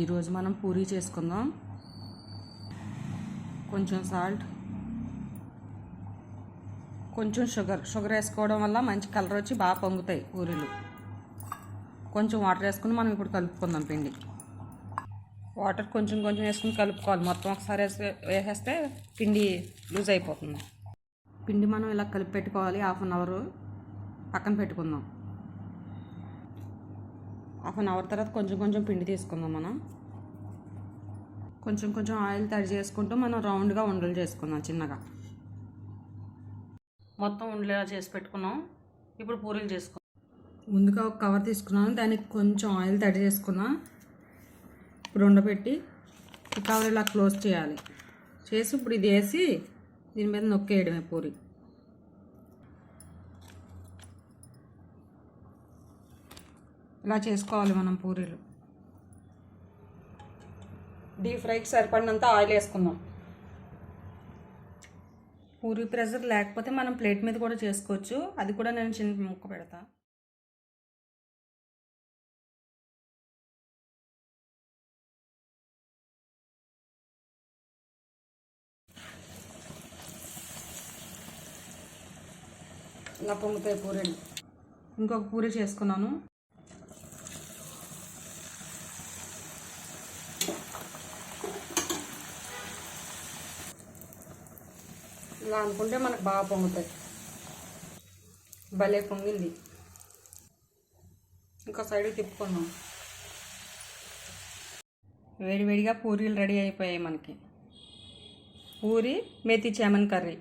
ఈరోజు మనం పూరీ చేసుకుందాం. కొంచెం సాల్ట్, కొంచెం షుగర్ వేసుకోవడం వల్ల మంచి కలర్ వచ్చి బాగా పొంగుతాయి పూరీలు. కొంచెం వాటర్ వేసుకుని మనం ఇప్పుడు కలుపుకుందాం. పిండి వాటర్ కొంచెం వేసుకుని కలుపుకోవాలి. మొత్తం ఒకసారి వేసేస్తే పిండి లూజ్ అయిపోతుంది. పిండి మనం ఇలా కలిపి పెట్టుకోవాలి. 1/2 అవర్ పక్కన పెట్టుకుందాం. 1/2 అవర్ తర్వాత కొంచెం పిండి తీసుకుందాం. మనం కొంచెం ఆయిల్ తడి చేసుకుంటూ మనం రౌండ్గా ఉండలు చేసుకుందాం. చిన్నగా మొత్తం ఉండలు చేసి పెట్టుకున్నాం. ఇప్పుడు పూరీలు చేసుకుందాం. ముందుగా ఒక కవర్ తీసుకున్నాను. దానికి కొంచెం ఆయిల్ తడి చేసుకున్నా. ఇప్పుడు ఉండబెట్టి ఈ కవర్ ఇలా క్లోజ్ చేయాలి. చేసి ఇప్పుడు ఇది వేసి దీని మీద నొక్కేయడమే పూరి. ఇలా చేసుకోవాలి మనం పూరీలు. డీప్ ఫ్రైకి సరిపడినంత ఆయిల్ వేసుకుందాం. పూరీ ప్రెషర్ లేకపోతే మనం ప్లేట్ మీద కూడా చేసుకోవచ్చు. అది కూడా నేను చిన్న ముక్క పెడతా. ఇలా పొంగుతాయి పూరీలు. ఇంకొక పూరీ చేసుకున్నాను. ఇలా అనుకుంటే మనకు బాగా పొంగుతాయి. భలే పొంగింది. ఇంకో సైడ్ తిప్పుకున్నాం. వేడివేడిగా పూరీలు రెడీ అయిపోయాయి మనకి. పూరి మేతి చామన్ కర్రీ.